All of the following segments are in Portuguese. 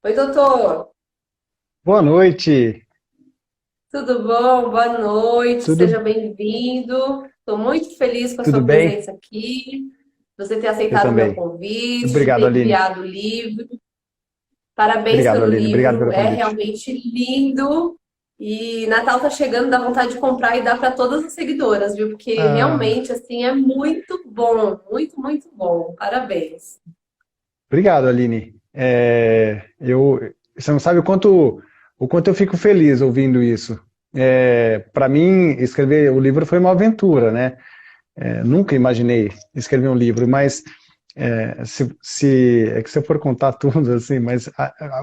Oi, doutor. Boa noite, Tudo bom? Boa noite. tudo, Seja bem-vindo. Estou muito feliz com a tudo sua bem? presença aqui. Você ter Eu aceitado o meu também. convite, Obrigado, ter Aline. enviado o livro. Parabéns Obrigado, pelo Aline. Obrigado livro. pelo É convite. realmente lindo. E Natal tá chegando, dá vontade de comprar e dar para todas as seguidoras, viu? Porque Ah, realmente assim é muito bom, muito, muito bom. Parabéns. obrigado, Aline. Você não sabe o quanto eu fico feliz ouvindo isso. Para mim, escrever o livro foi uma aventura, né? Nunca imaginei escrever um livro, mas é que se eu for contar tudo, assim, mas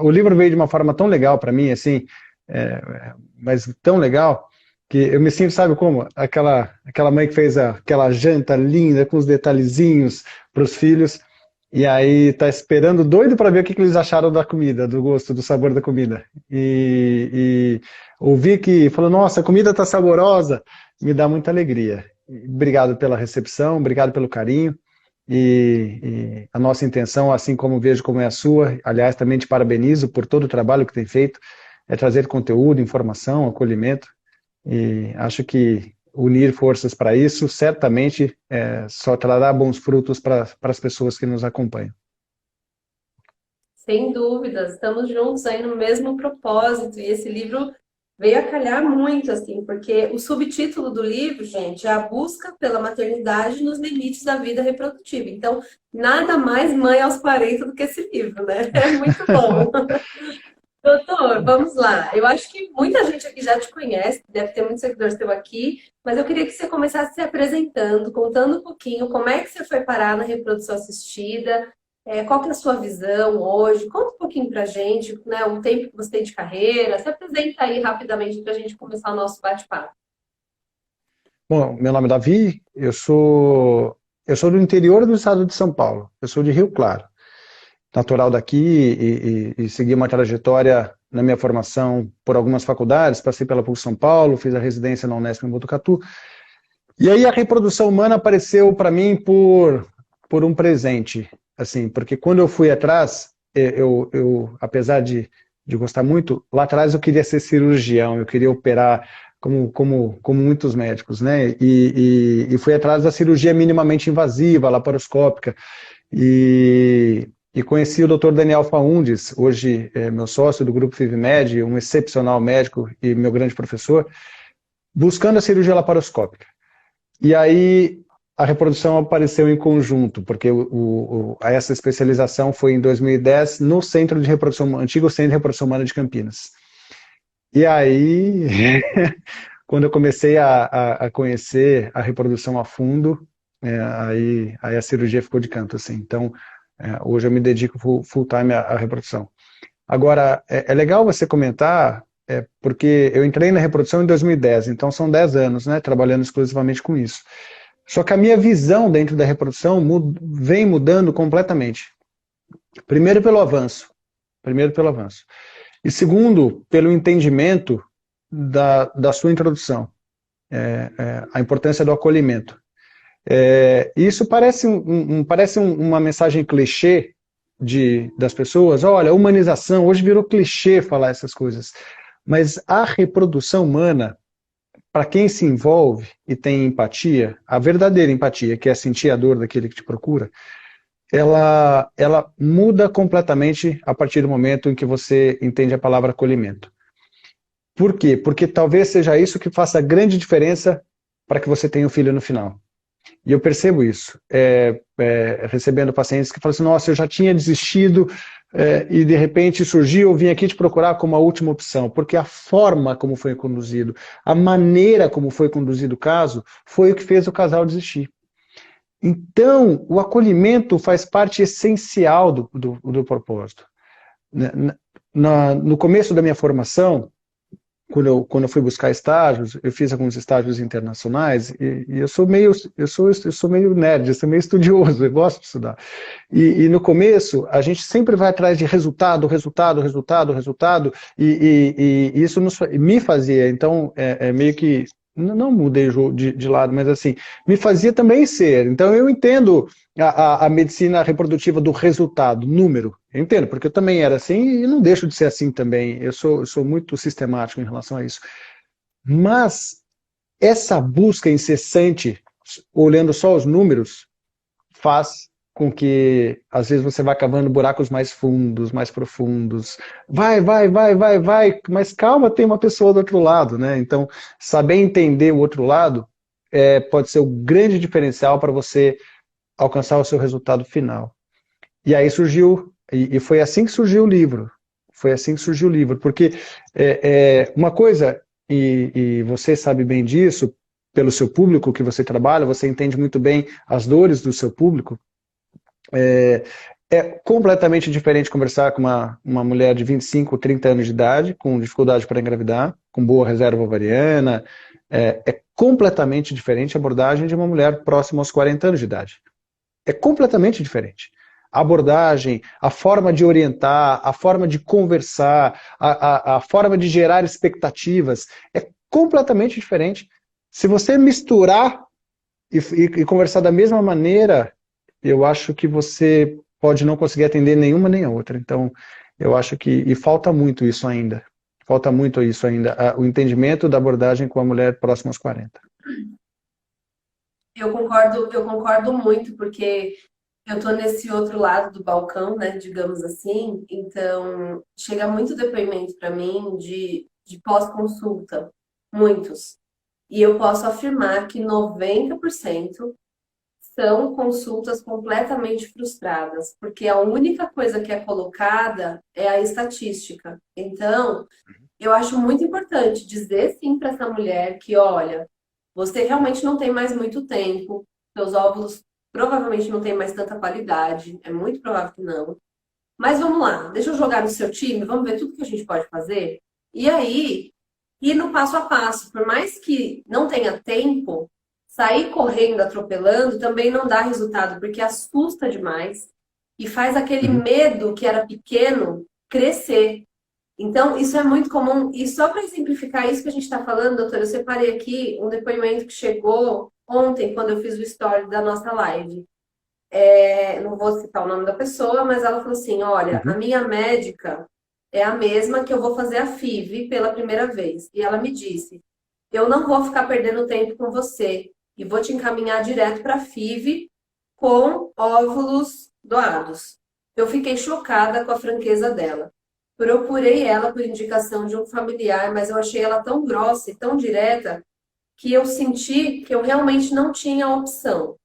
o livro veio de uma forma tão legal para mim, assim, mas tão legal, que eu me sinto, sabe como? Aquela mãe que fez aquela janta linda, com os detalhezinhos para os filhos, e aí tá esperando, doido para ver o que, que eles acharam da comida, do gosto, do sabor da comida. E ouvir que falou, nossa, a comida tá saborosa, me dá muita alegria. Obrigado pela recepção, obrigado pelo carinho. E a nossa intenção, assim como vejo como é a sua, aliás, também te parabenizo por todo o trabalho que tem feito, é trazer conteúdo, informação, acolhimento, e acho que unir forças para isso certamente só trará bons frutos para as pessoas que nos acompanham. Sem dúvidas, estamos juntos aí no mesmo propósito. E esse livro veio a calhar muito, assim, porque o subtítulo do livro, gente, é a busca pela maternidade nos limites da vida reprodutiva. Então, nada mais mãe aos 40 do que esse livro, né? É muito bom. Doutor, vamos lá. Eu acho que muita gente aqui já te conhece, deve ter muitos seguidores teu aqui, mas eu queria que você começasse se apresentando, contando um pouquinho como é que você foi parar na reprodução assistida, qual que é a sua visão hoje, conta um pouquinho pra gente, né, o tempo que você tem de carreira, se apresenta aí rapidamente para a gente começar o nosso bate-papo. Bom, meu nome é Davi, eu sou do interior do estado de São Paulo, eu sou de Rio Claro, natural daqui e segui uma trajetória na minha formação por algumas faculdades, passei pela PUC São Paulo, fiz a residência na Unesp em Botucatu, e aí a reprodução humana apareceu para mim por um presente, assim, porque quando eu fui atrás, apesar de gostar muito, lá atrás eu queria ser cirurgião, eu queria operar como muitos médicos, né? E fui atrás da cirurgia minimamente invasiva, laparoscópica, e conheci o Dr. Daniel Faundes, hoje é meu sócio do grupo FIVMed, um excepcional médico e meu grande professor, buscando a cirurgia laparoscópica. E aí a reprodução apareceu em conjunto, porque essa especialização foi em 2010 no Centro de Reprodução, antigo Centro de Reprodução Humana de Campinas. E aí, quando eu comecei a conhecer a reprodução a fundo, aí a cirurgia ficou de canto, assim. Então, hoje eu me dedico full time à reprodução. Agora, é legal você comentar, porque eu entrei na reprodução em 2010, então são 10 anos, né, trabalhando exclusivamente com isso. Só que a minha visão dentro da reprodução vem mudando completamente. Primeiro pelo avanço, primeiro pelo avanço. E segundo, pelo entendimento da sua introdução, a importância do acolhimento. Isso parece, parece uma mensagem clichê das pessoas, olha, humanização, hoje virou clichê falar essas coisas, mas a reprodução humana, para quem se envolve e tem empatia, a verdadeira empatia, que é sentir a dor daquele que te procura, ela muda completamente a partir do momento em que você entende a palavra acolhimento. Por quê? Porque talvez seja isso que faça a grande diferença para que você tenha um filho no final. E eu percebo isso, recebendo pacientes que falam assim, nossa, eu já tinha desistido e de repente surgiu, eu vim aqui te procurar como a última opção, porque a forma como foi conduzido, a maneira como foi conduzido o caso, foi o que fez o casal desistir. Então, o acolhimento faz parte essencial do propósito. No começo da minha formação, quando eu fui buscar estágios, eu fiz alguns estágios internacionais e eu sou meio nerd, eu sou meio estudioso, eu gosto de estudar. E no começo, a gente sempre vai atrás de resultado, resultado, resultado, resultado, e isso me fazia, então, meio que não mudei de lado, mas assim, me fazia também ser. Então eu entendo a medicina reprodutiva do resultado, número. Eu entendo, porque eu também era assim e não deixo de ser assim também. Eu sou muito sistemático em relação a isso. Mas essa busca incessante, olhando só os números, faz com que, às vezes, você vá cavando buracos mais fundos, mais profundos. Vai, mas calma, tem uma pessoa do outro lado, né? Então, saber entender o outro lado pode ser o grande diferencial para você alcançar o seu resultado final. E aí surgiu, e foi assim que surgiu o livro. Foi assim que surgiu o livro, porque uma coisa, e você sabe bem disso, pelo seu público que você trabalha, você entende muito bem as dores do seu público. É completamente diferente conversar com uma mulher de 25, 30 anos de idade, com dificuldade para engravidar, com boa reserva ovariana. É completamente diferente a abordagem de uma mulher próxima aos 40 anos de idade. É completamente diferente. A abordagem, a forma de orientar, a forma de conversar, a forma de gerar expectativas é completamente diferente. Se você misturar e conversar da mesma maneira, eu acho que você pode não conseguir atender nenhuma nem a outra. Então, eu acho que e falta muito isso ainda. Falta muito isso ainda, o entendimento da abordagem com a mulher próxima aos 40. Eu concordo muito, porque eu tô nesse outro lado do balcão, né, digamos assim, então chega muito depoimento para mim de pós-consulta, muitos. E eu posso afirmar que 90% são consultas completamente frustradas, porque a única coisa que é colocada é a estatística. Então, eu acho muito importante dizer sim para essa mulher que, olha, você realmente não tem mais muito tempo, seus óvulos provavelmente não têm mais tanta qualidade, é muito provável que não. Mas vamos lá, deixa eu jogar no seu time, vamos ver tudo que a gente pode fazer. E aí, ir no passo a passo. Por mais que não tenha tempo, sair correndo, atropelando, também não dá resultado, porque assusta demais e faz aquele Uhum, medo que era pequeno crescer. Então, isso é muito comum. E só para exemplificar isso que a gente está falando, doutora, eu separei aqui um depoimento que chegou ontem, quando eu fiz o story da nossa live. Não vou citar o nome da pessoa, mas ela falou assim: olha, a uhum, minha médica é a mesma que eu vou fazer a FIV pela primeira vez. E ela me disse: eu não vou ficar perdendo tempo com você e vou te encaminhar direto para a FIV com óvulos doados. Eu fiquei chocada com a franqueza dela. Procurei ela por indicação de um familiar, mas eu achei ela tão grossa e tão direta que eu senti que eu realmente não tinha opção.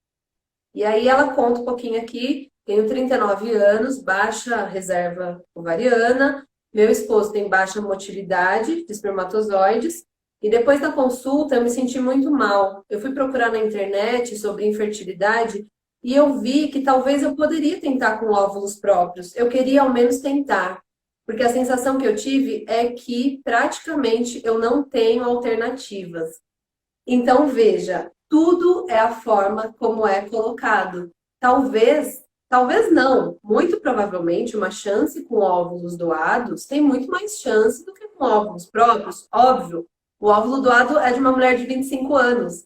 E aí ela conta um pouquinho aqui, tenho 39 anos, baixa reserva ovariana, meu esposo tem baixa motilidade de espermatozoides, e depois da consulta eu me senti muito mal. Eu fui procurar na internet sobre infertilidade e eu vi que talvez eu poderia tentar com óvulos próprios. Eu queria ao menos tentar, porque a sensação que eu tive é que praticamente eu não tenho alternativas. Então, veja, tudo é a forma como é colocado. Talvez não, muito provavelmente uma chance com óvulos doados tem muito mais chance do que com óvulos próprios, óbvio. O óvulo doado é de uma mulher de 25 anos.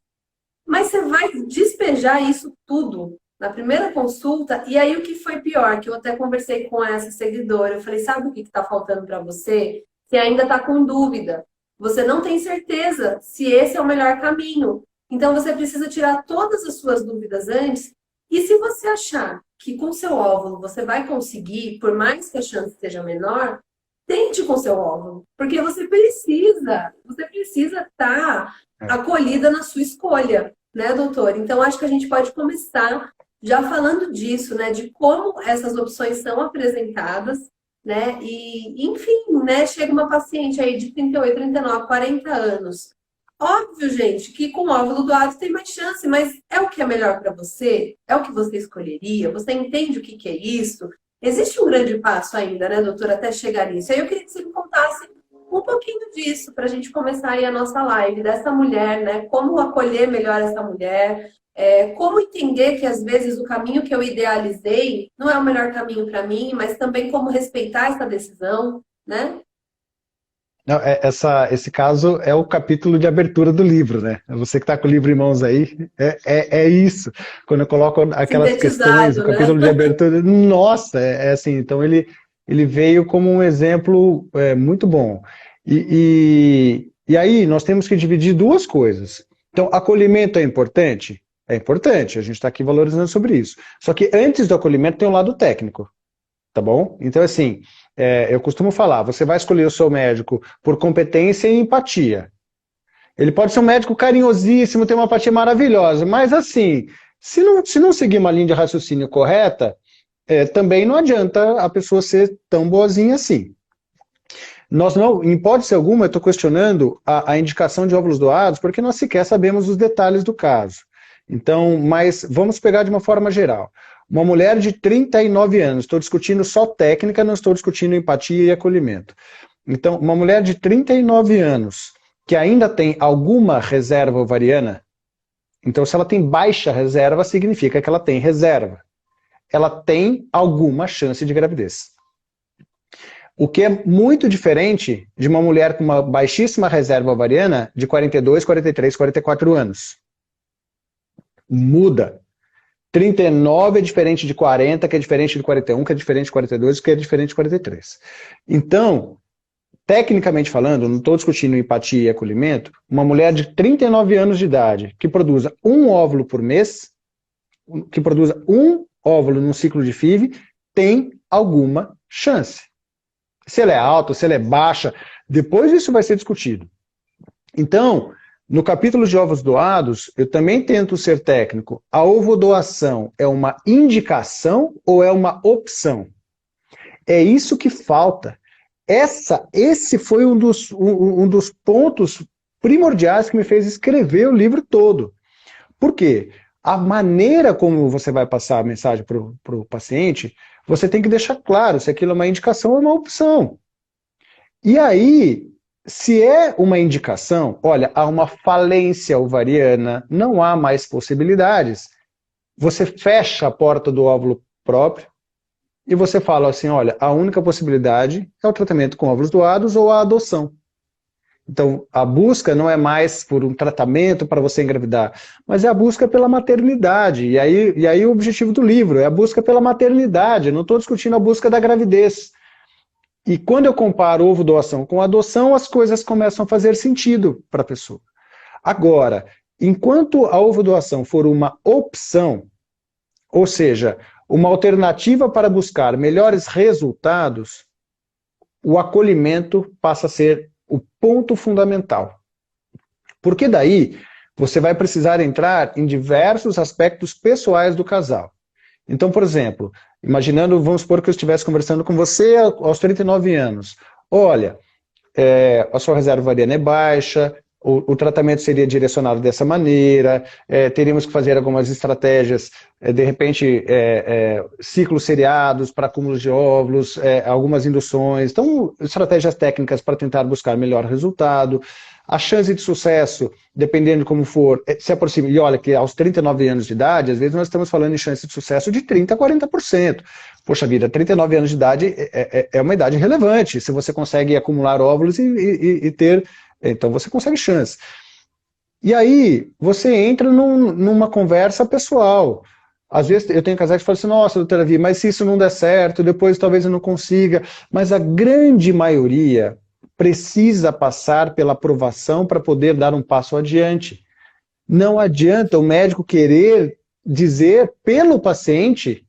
Mas você vai despejar isso tudo na primeira consulta, e aí o que foi pior, que eu até conversei com essa seguidora, eu falei, sabe o que está faltando para você? Você ainda está com dúvida. Você não tem certeza se esse é o melhor caminho. Então você precisa tirar todas as suas dúvidas antes. E se você achar que com seu óvulo você vai conseguir, por mais que a chance seja menor, tente com seu óvulo, porque você precisa estar é. acolhida na sua escolha, né, doutor? Então acho que a gente pode começar já falando disso, né, de como essas opções são apresentadas, né? E, enfim, né, chega uma paciente aí de 38, 39, 40 anos. Óbvio, gente, que com óvulo doado tem mais chance, mas é o que é melhor para você? É o que você escolheria? Você entende o que que é isso? Existe um grande passo ainda, né, doutora, até chegar nisso. Aí eu queria que você me contasse um pouquinho disso para a gente começar aí a nossa live dessa mulher, né? Como acolher melhor essa mulher, como entender que às vezes o caminho que eu idealizei não é o melhor caminho para mim, mas também como respeitar essa decisão, né? Não, esse caso é o capítulo de abertura do livro, né? Você que está com o livro em mãos aí, é isso. Quando eu coloco aquelas questões, o Sintetizado, né? capítulo de abertura, nossa, é assim. Então ele veio como um exemplo muito bom. E aí nós temos que dividir duas coisas. Então, acolhimento é importante? É importante, a gente está aqui valorizando sobre isso. Só que antes do acolhimento tem o lado técnico. Tá bom? Então, assim, eu costumo falar, você vai escolher o seu médico por competência e empatia. Ele pode ser um médico carinhosíssimo, ter uma empatia maravilhosa, mas assim, se não seguir uma linha de raciocínio correta, também não adianta a pessoa ser tão boazinha assim. Nós não, em hipótese alguma, eu estou questionando a indicação de óvulos doados, porque nós sequer sabemos os detalhes do caso. Então, mas vamos pegar de uma forma geral. Uma mulher de 39 anos, estou discutindo só técnica, não estou discutindo empatia e acolhimento. Então, uma mulher de 39 anos, que ainda tem alguma reserva ovariana, então se ela tem baixa reserva, significa que ela tem reserva. Ela tem alguma chance de gravidez. O que é muito diferente de uma mulher com uma baixíssima reserva ovariana de 42, 43, 44 anos. Muda. 39 é diferente de 40, que é diferente de 41, que é diferente de 42, que é diferente de 43. Então, tecnicamente falando, não estou discutindo empatia e acolhimento, uma mulher de 39 anos de idade que produza um óvulo por mês, que produza um óvulo num ciclo de FIV, tem alguma chance. Se ela é alta, se ela é baixa, depois isso vai ser discutido. Então, no capítulo de ovos doados, eu também tento ser técnico. A ovodoação é uma indicação ou é uma opção? É isso que falta. Esse foi um dos pontos primordiais que me fez escrever o livro todo. Por quê? A maneira como você vai passar a mensagem para o paciente, você tem que deixar claro se aquilo é uma indicação ou uma opção. E aí, se é uma indicação, olha, há uma falência ovariana, não há mais possibilidades. Você fecha a porta do óvulo próprio e você fala assim, olha, a única possibilidade é o tratamento com óvulos doados ou a adoção. Então, a busca não é mais por um tratamento para você engravidar, mas é a busca pela maternidade. E aí o objetivo do livro é a busca pela maternidade. Eu não estou discutindo a busca da gravidez. E quando eu comparo ovo doação com adoção, as coisas começam a fazer sentido para a pessoa. Agora, enquanto a ovo doação for uma opção, ou seja, uma alternativa para buscar melhores resultados, o acolhimento passa a ser o ponto fundamental. Porque daí você vai precisar entrar em diversos aspectos pessoais do casal. Então, por exemplo, imaginando, vamos supor que eu estivesse conversando com você aos 39 anos. Olha, a sua reserva ovariana é baixa, o tratamento seria direcionado dessa maneira, teríamos que fazer algumas estratégias, de repente, ciclos seriados para acúmulos de óvulos, algumas induções, então, estratégias técnicas para tentar buscar melhor resultado. A chance de sucesso, dependendo de como for, se aproxima. E olha que aos 39 anos de idade, às vezes nós estamos falando em chance de sucesso de 30% a 40%. Poxa vida, 39 anos de idade é uma idade relevante. Se você consegue acumular óvulos e ter, então você consegue chance. E aí, você entra numa conversa pessoal. Às vezes eu tenho casais que falam assim, nossa, doutora Vi, mas se isso não der certo, depois talvez eu não consiga. Mas a grande maioria precisa passar pela aprovação para poder dar um passo adiante. Não adianta o médico querer dizer pelo paciente,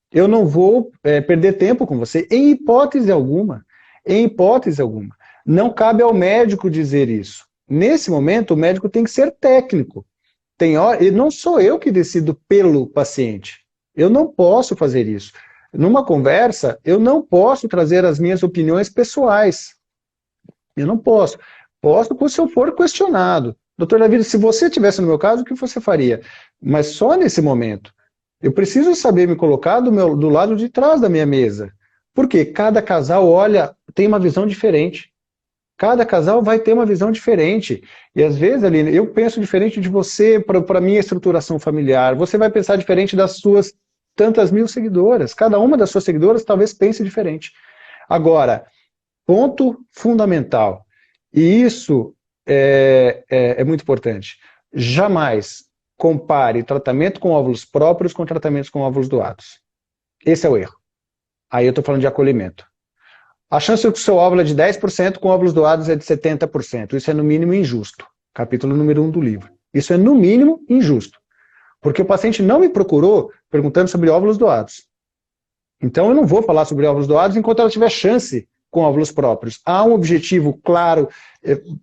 eu não vou perder tempo com você, em hipótese alguma. Em hipótese alguma. Não cabe ao médico dizer isso. Nesse momento, o médico tem que ser técnico. E não sou eu que decido pelo paciente. Eu não posso fazer isso. Numa conversa, eu não posso trazer as minhas opiniões pessoais. Eu não posso. Posso se eu for questionado. Doutor Davi, se você estivesse no meu caso, o que você faria? Mas só nesse momento. Eu preciso saber me colocar do lado de trás da minha mesa. Porque cada casal tem uma visão diferente. Cada casal vai ter uma visão diferente. E às vezes, Aline, eu penso diferente de você para a minha estruturação familiar. Você vai pensar diferente das suas tantas mil seguidoras. Cada uma das suas seguidoras talvez pense diferente. Agora, ponto fundamental. E isso é muito importante. Jamais compare tratamento com óvulos próprios com tratamentos com óvulos doados. Esse é o erro. Aí eu estou falando de acolhimento. A chance de que o seu óvulo é de 10%, com óvulos doados é de 70%. Isso é no mínimo injusto. Capítulo número 1 do livro. Isso é no mínimo injusto. Porque o paciente não me procurou perguntando sobre óvulos doados. Então eu não vou falar sobre óvulos doados enquanto ela tiver chance com óvulos próprios. Há um objetivo claro,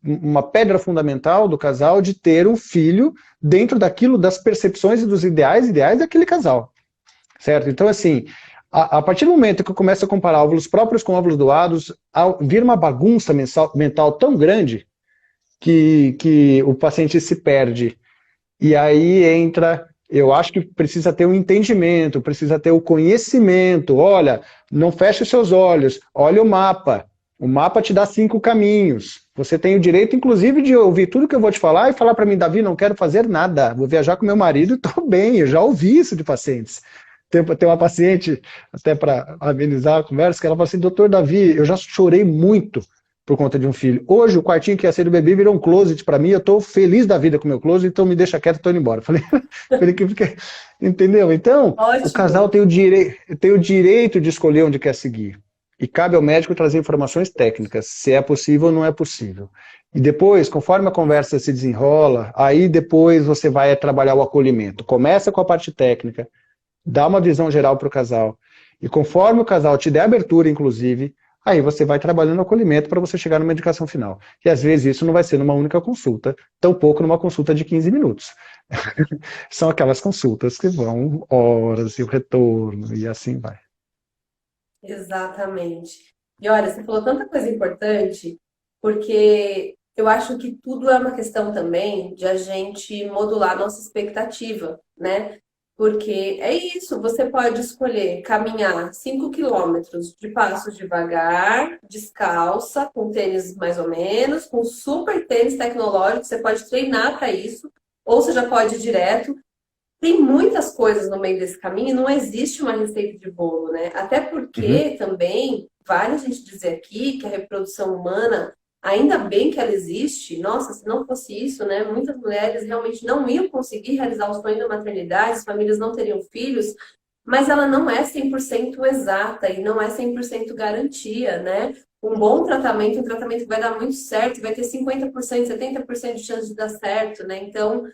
uma pedra fundamental do casal de ter um filho dentro daquilo, das percepções e dos ideais daquele casal. Certo? Então, assim, a partir do momento que eu começo a comparar óvulos próprios com óvulos doados, vira uma bagunça mental tão grande que o paciente se perde. E aí entra, eu acho que precisa ter um entendimento, precisa ter o conhecimento. Olha, não feche os seus olhos, olha o mapa. O mapa te dá 5 caminhos. Você tem o direito, inclusive, de ouvir tudo que eu vou te falar e falar para mim, Davi, não quero fazer nada. Vou viajar com meu marido e estou bem. Eu já ouvi isso de pacientes. Tem uma paciente, até para amenizar a conversa, que ela falou assim, doutor Davi, eu já chorei muito por conta de um filho. Hoje o quartinho que ia ser do bebê virou um closet para mim, eu estou feliz da vida com o meu closet, então me deixa quieto, estou indo embora. Falei, entendeu? Então, Ótimo. o casal tem o direito de escolher onde quer seguir. E cabe ao médico trazer informações técnicas, se é possível ou não é possível. E depois, conforme a conversa se desenrola, aí depois você vai trabalhar o acolhimento. Começa com a parte técnica, dá uma visão geral para o casal. E conforme o casal te der abertura, inclusive, aí você vai trabalhando o acolhimento para você chegar numa indicação final. E às vezes isso não vai ser numa única consulta, tampouco numa consulta de 15 minutos. São aquelas consultas que vão horas e o retorno, e assim vai. Exatamente. E olha, você falou tanta coisa importante, porque eu acho que tudo é uma questão também de a gente modular a nossa expectativa, né? Porque é isso, você pode escolher caminhar 5 quilômetros de passos devagar, descalça, com tênis mais ou menos, com super tênis tecnológico, você pode treinar para isso, ou você já pode ir direto. Tem muitas coisas no meio desse caminho, não existe uma receita de bolo, né? Até Uhum. porque também vale a gente dizer aqui que a reprodução humana, ainda bem que ela existe, nossa, se não fosse isso, né? Muitas mulheres realmente não iam conseguir realizar o sonho da maternidade, as famílias não teriam filhos, mas ela não é 100% exata e não é 100% garantia, né? Um bom tratamento, um tratamento que vai dar muito certo, vai ter 50%, 70% de chance de dar certo, né? Então,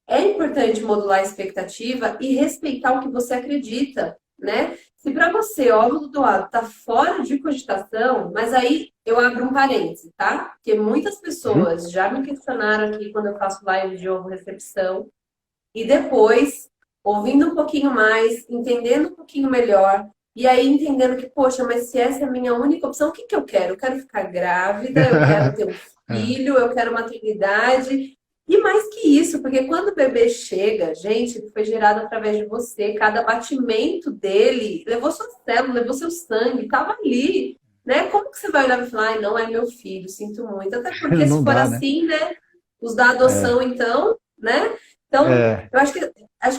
é importante modular a expectativa e respeitar o que você acredita, né? Se para você óvulo doado está fora de cogitação, mas aí eu abro um parêntese, tá? Porque muitas Uhum. pessoas já me questionaram aqui quando eu faço live de ovo recepção e depois, ouvindo um pouquinho mais, entendendo um pouquinho melhor, e aí entendendo que, poxa, mas se essa é a minha única opção, o que que eu quero? Eu quero ficar grávida, eu quero ter um É. filho, eu quero maternidade. E mais que isso, porque quando o bebê chega, gente, ele foi gerado através de você, cada batimento dele levou sua célula, levou seu sangue, estava ali, né? Como que você vai olhar e falar, ai, não é meu filho, sinto muito. Até porque se Não for dá, né? assim, né? Os da É, adoção, então, né? Então, é, eu acho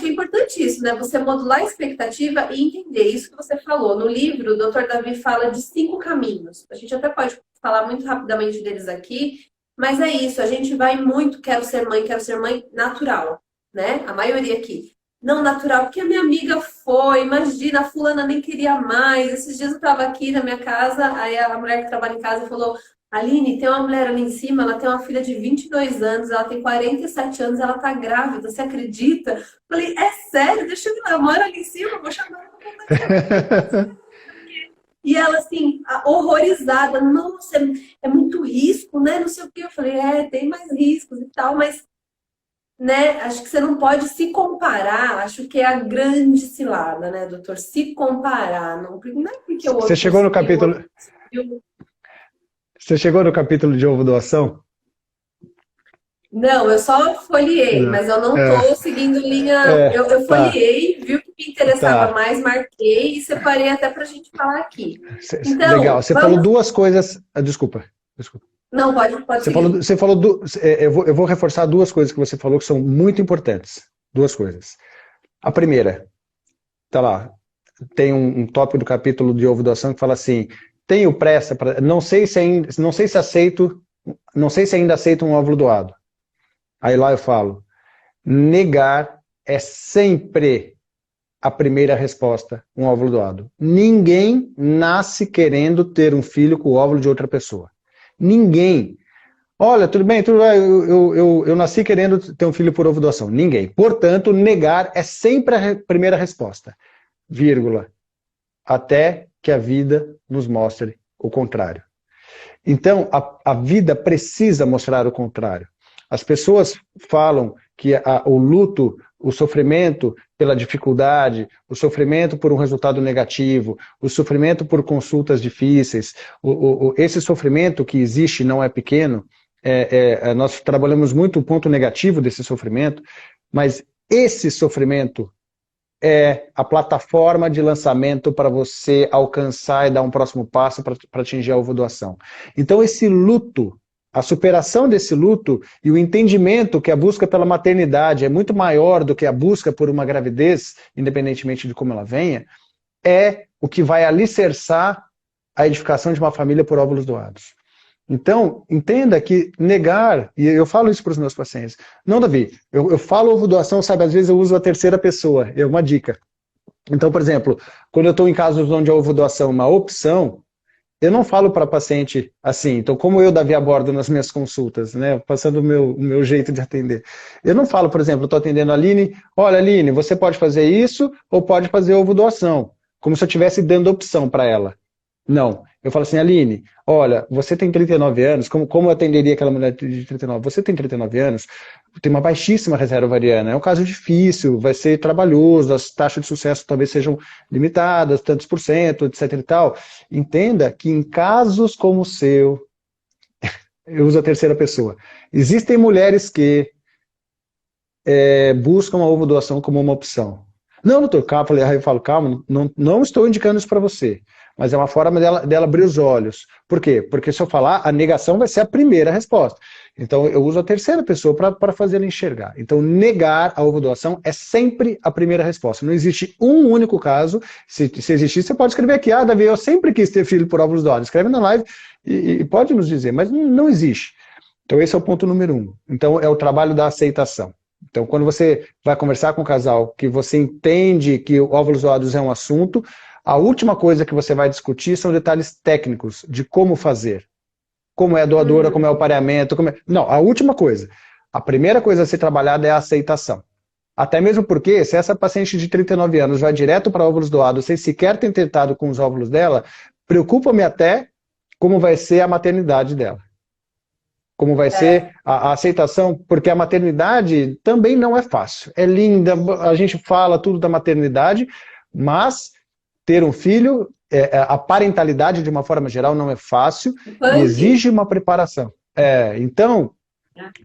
que é importante isso, né? Você modular a expectativa e entender isso que você falou. No livro, o Dr. Davi fala de 5 caminhos. A gente até pode falar muito rapidamente deles aqui, mas é isso. A gente vai muito, quero ser mãe natural, né? A maioria aqui. Não natural, porque a minha amiga foi, imagina, a fulana nem queria mais. Esses dias eu estava aqui na minha casa, aí a mulher que trabalha em casa falou: Aline, tem uma mulher ali em cima, ela tem uma filha de 22 anos, ela tem 47 anos, ela tá grávida, você acredita? Falei, é sério? Deixa eu ir lá, eu moro ali em cima, vou chamar ela pra contar isso. E ela, assim, horrorizada, nossa, é muito risco, né? Não sei o quê. Eu falei, tem mais riscos e tal, mas, né, acho que você não pode se comparar, acho que é a grande cilada, né, doutor? Se comparar, não é porque o Você outro chegou no conseguiu, o outro capítulo, conseguiu. você chegou no capítulo de ovo doação? Não, eu só folheei, Não. mas eu não É, estou seguindo linha. é, Eu tá, folheei, vi o que me interessava tá. mais, marquei e separei até para a gente falar aqui. Legal. Então, Você falou vamos. duas coisas. Desculpa, desculpa. Não, pode Você falou, seguir. você falou eu vou reforçar duas coisas que você falou que são muito importantes. Duas coisas. A primeira, tá lá, tem um tópico do capítulo de ovo doação que fala assim: tenho pressa para, não sei se aceito não sei se ainda aceita um óvulo doado. Aí lá eu falo, negar é sempre a primeira resposta, um óvulo doado. Ninguém nasce querendo ter um filho com o óvulo de outra pessoa. Ninguém. Olha, tudo bem, eu nasci querendo ter um filho por ovo doação. Ninguém. Portanto, negar é sempre a primeira resposta. Vírgula. Até que a vida nos mostre o contrário. Então, a vida precisa mostrar o contrário. As pessoas falam que o luto, o sofrimento pela dificuldade, o sofrimento por um resultado negativo, o sofrimento por consultas difíceis, esse sofrimento que existe não é pequeno, nós trabalhamos muito o ponto negativo desse sofrimento, mas esse sofrimento é a plataforma de lançamento para você alcançar e dar um próximo passo para atingir a ovodoação. Então esse luto, a superação desse luto e o entendimento que a busca pela maternidade é muito maior do que a busca por uma gravidez, independentemente de como ela venha, é o que vai alicerçar a edificação de uma família por óvulos doados. Então, entenda que negar, e eu falo isso para os meus pacientes, não, Davi, eu falo ovo doação, sabe, às vezes eu uso a terceira pessoa, é uma dica. Então, por exemplo, quando eu estou em casos onde a ovo doação é uma opção, eu não falo para paciente assim, então como eu, Davi, abordo nas minhas consultas, né, passando o meu jeito de atender. Eu não falo, por exemplo, eu estou atendendo a Aline, olha Aline, você pode fazer isso ou pode fazer ovo doação, como se eu estivesse dando opção para ela. Não. Eu falo assim, Aline, olha, você tem 39 anos, como eu atenderia aquela mulher de 39? Você tem 39 anos, tem uma baixíssima reserva ovariana, é um caso difícil, vai ser trabalhoso, as taxas de sucesso talvez sejam limitadas, tantos por cento, etc e tal. Entenda que em casos como o seu, eu uso a terceira pessoa, existem mulheres que buscam a ovodoação como uma opção. Não, doutor, calma, eu falo, calma, não estou indicando isso para você. Mas é uma forma dela abrir os olhos. Por quê? Porque se eu falar, a negação vai ser a primeira resposta. Então eu uso a terceira pessoa para fazer ela enxergar. Então negar a ovodoação é sempre a primeira resposta. Não existe um único caso. Se existir, você pode escrever aqui, Davi, eu sempre quis ter filho por óvulos doados. Escreve na live e pode nos dizer, mas não existe. Então esse é o ponto número 1. Então é o trabalho da aceitação. Então quando você vai conversar com o casal, que você entende que óvulos doados é um assunto, a última coisa que você vai discutir são detalhes técnicos de como fazer. Como é a doadora, como é o pareamento. Não, a última coisa. A primeira coisa a ser trabalhada é a aceitação. Até mesmo porque, se essa paciente de 39 anos vai direto para óvulos doados, sem sequer ter tentado com os óvulos dela, preocupa-me até como vai ser a maternidade dela. Como vai ser a aceitação, porque a maternidade também não é fácil. É linda, a gente fala tudo da maternidade, mas ter um filho, a parentalidade de uma forma geral não é fácil e exige uma preparação. Então,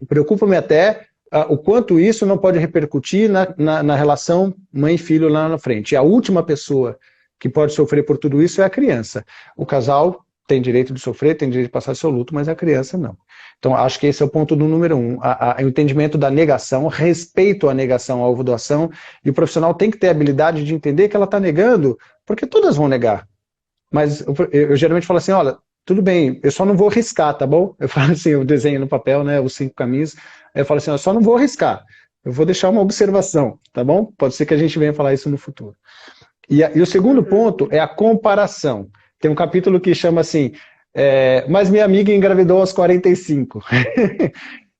preocupa-me até o quanto isso não pode repercutir na relação mãe-filho lá na frente. E a última pessoa que pode sofrer por tudo isso é a criança. O casal tem direito de sofrer, tem direito de passar seu luto, mas a criança não. Então, acho que esse é o ponto do número 1, o entendimento da negação, respeito à negação, à ovodoação, e o profissional tem que ter a habilidade de entender que ela está negando, porque todas vão negar. Mas eu geralmente falo assim, olha, tudo bem, eu só não vou arriscar, tá bom? Eu falo assim, eu desenho no papel, né, os 5 caminhos, eu falo assim, eu só não vou arriscar, eu vou deixar uma observação, tá bom? Pode ser que a gente venha falar isso no futuro. E o segundo ponto é a comparação. Tem um capítulo que chama assim, mas minha amiga engravidou aos 45.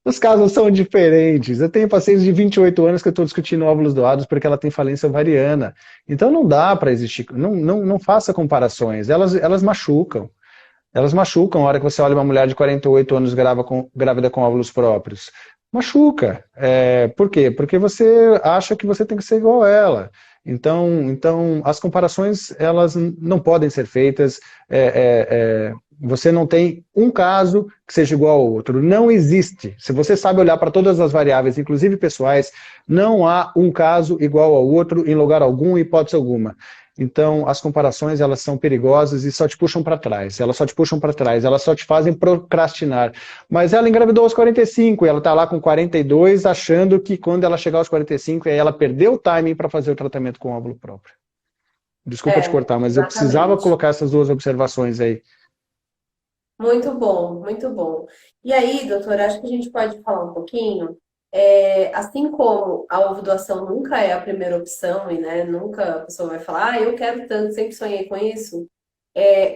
Os casos são diferentes. Eu tenho pacientes de 28 anos que eu estou discutindo óvulos doados porque ela tem falência ovariana. Então não dá para existir, não faça comparações, elas machucam. Elas machucam a hora que você olha uma mulher de 48 anos grávida com óvulos próprios. Machuca. Por quê? Porque você acha que você tem que ser igual a ela. Então as comparações, elas não podem ser feitas, você não tem um caso que seja igual ao outro, não existe. Se você sabe olhar para todas as variáveis, inclusive pessoais, não há um caso igual ao outro em lugar algum, hipótese alguma. Então as comparações, elas são perigosas e só te puxam para trás, elas só te fazem procrastinar. Mas ela engravidou aos 45, e ela está lá com 42, achando que quando ela chegar aos 45, aí ela perdeu o timing para fazer o tratamento com óvulo próprio. Desculpa te cortar, mas eu precisava colocar essas duas observações aí. Muito bom, muito bom. E aí, doutora, acho que a gente pode falar um pouquinho. Assim como a ovo-doação nunca é a primeira opção, e né, nunca a pessoa vai falar, eu quero tanto, sempre sonhei com isso.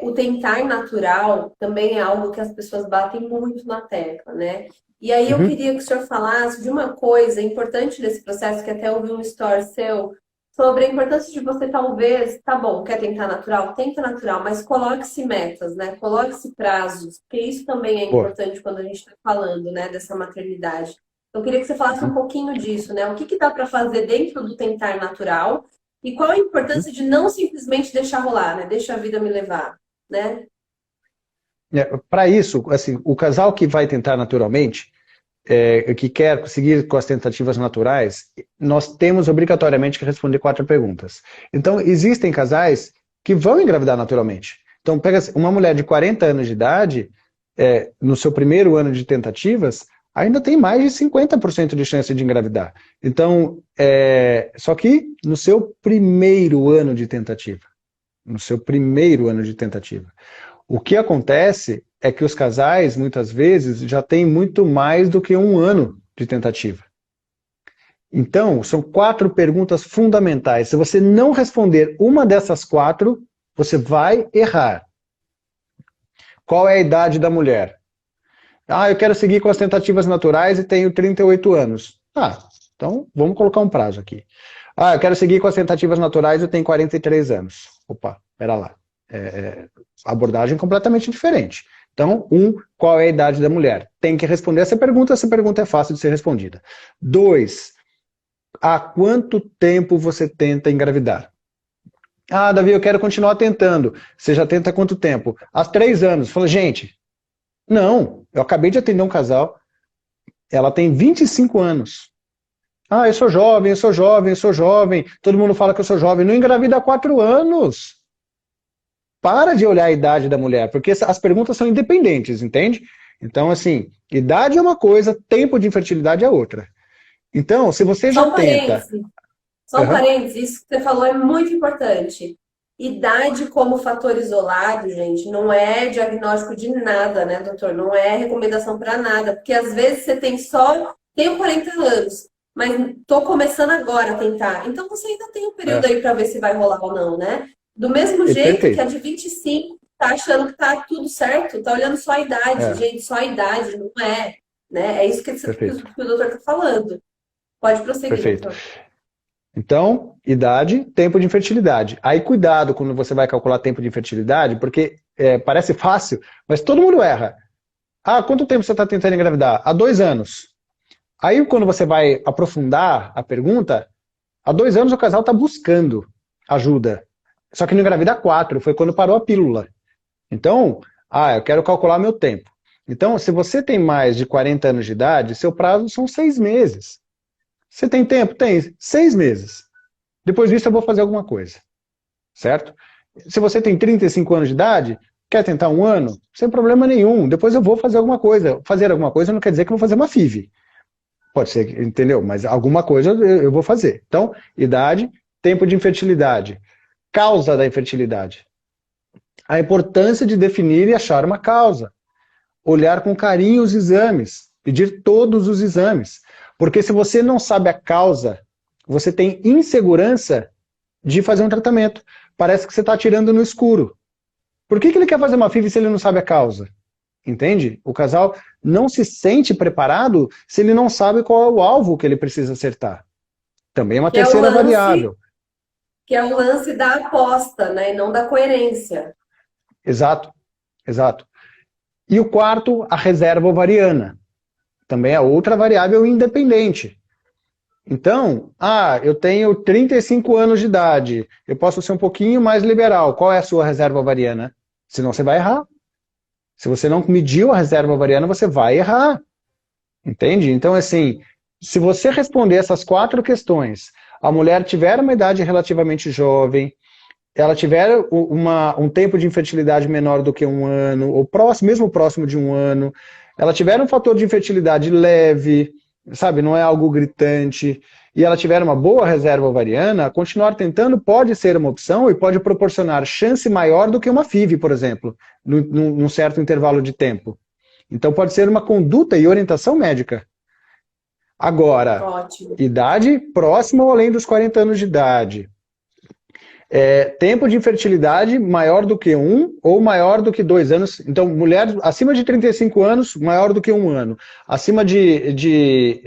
O tentar natural também é algo que as pessoas batem muito na tecla, né? E aí eu Uhum. queria que o senhor falasse de uma coisa importante desse processo, que até ouvi um story seu, sobre a importância de você talvez, tá bom, quer tentar natural? Tenta natural, mas coloque-se metas, né? Coloque-se prazos, porque isso também é Boa. importante quando a gente está falando, né, dessa maternidade. Eu queria que você falasse um Uhum. pouquinho disso, né? O que que dá para fazer dentro do tentar natural e qual a Uhum. importância de não simplesmente deixar rolar, né? Deixa a vida me levar, né? Para isso, assim, o casal que vai tentar naturalmente, que quer seguir com as tentativas naturais, nós temos obrigatoriamente que responder 4 perguntas. Então, existem casais que vão engravidar naturalmente. Então, pega uma mulher de 40 anos de idade, no seu primeiro ano de tentativas, ainda tem mais de 50% de chance de engravidar. Então, só que no seu primeiro ano de tentativa. No seu primeiro ano de tentativa. O que acontece é que os casais, muitas vezes, já têm muito mais do que um ano de tentativa. Então, são 4 perguntas fundamentais. Se você não responder uma dessas 4, você vai errar. Qual é a idade da mulher? Ah, eu quero seguir com as tentativas naturais e tenho 38 anos. Ah, então vamos colocar um prazo aqui. Ah, eu quero seguir com as tentativas naturais e eu tenho 43 anos. Opa, pera lá. Abordagem completamente diferente. Então, qual é a idade da mulher? Tem que responder essa pergunta é fácil de ser respondida. 2, há quanto tempo você tenta engravidar? Ah, Davi, eu quero continuar tentando. Você já tenta há quanto tempo? Há 3 anos. Fala, gente, não, eu acabei de atender um casal, ela tem 25 anos. Ah, eu sou jovem, eu sou jovem, eu sou jovem, todo mundo fala que eu sou jovem, não engravida há 4 anos. Para de olhar a idade da mulher, porque as perguntas são independentes, entende? Então, assim, idade é uma coisa, tempo de infertilidade é outra. Então, se você já Só um tenta. parêntese, só um Aham, parêntese, isso que você falou é muito importante. Idade como fator isolado, gente, não é diagnóstico de nada, né, doutor? Não é recomendação para nada, porque às vezes você tenho 40 anos, mas tô começando agora a tentar. Então você ainda tem um período é, aí para ver se vai rolar ou não, né? Do mesmo jeito que a perfeito. de 25 tá achando que tá tudo certo, tá olhando só a idade, É, gente, só a idade, não é, né? É isso perfeito, que o doutor tá falando. Pode prosseguir, perfeito. doutor. Então, idade, tempo de infertilidade. Aí, cuidado quando você vai calcular tempo de infertilidade, porque parece fácil, mas todo mundo erra. Ah, quanto tempo você está tentando engravidar? Há 2 anos. Aí, quando você vai aprofundar a pergunta, há 2 anos o casal está buscando ajuda. Só que não engravida há 4, foi quando parou a pílula. Então, eu quero calcular meu tempo. Então, se você tem mais de 40 anos de idade, seu prazo são 6 meses. Você tem tempo? Tem 6 meses. Depois disso eu vou fazer alguma coisa, certo? Se você tem 35 anos de idade, quer tentar um ano? Sem problema nenhum. Depois eu vou fazer alguma coisa. Fazer alguma coisa não quer dizer que eu vou fazer uma FIV. Pode ser, entendeu? Mas alguma coisa eu vou fazer. Então, idade, tempo de infertilidade, causa da infertilidade. A importância de definir e achar uma causa. Olhar com carinho os exames, pedir todos os exames. Porque se você não sabe a causa, você tem insegurança de fazer um tratamento. Parece que você está atirando no escuro. Por que ele quer fazer uma FIV se ele não sabe a causa? Entende? O casal não se sente preparado se ele não sabe qual é o alvo que ele precisa acertar. Também é uma Que é o terceira lance, variável. que é o lance da aposta, né? E não da coerência. Exato, exato. E o quarto, a reserva ovariana. Também é outra variável independente. Então, eu tenho 35 anos de idade, eu posso ser um pouquinho mais liberal. Qual é a sua reserva ovariana? Senão você vai errar. Se você não mediu a reserva ovariana, você vai errar. Entende? Então, assim, se você responder essas 4 questões, a mulher tiver uma idade relativamente jovem, ela tiver um tempo de infertilidade menor do que um ano, ou mesmo próximo de um ano, ela tiver um fator de infertilidade leve, sabe, não é algo gritante, e ela tiver uma boa reserva ovariana, continuar tentando pode ser uma opção e pode proporcionar chance maior do que uma FIV, por exemplo, num certo intervalo de tempo. Então pode ser uma conduta e orientação médica. Agora, Ótimo. idade próxima ou além dos 40 anos de idade. Tempo de infertilidade maior do que 1 ou maior do que 2 anos. Então, mulher acima de 35 anos, maior do que 1 ano.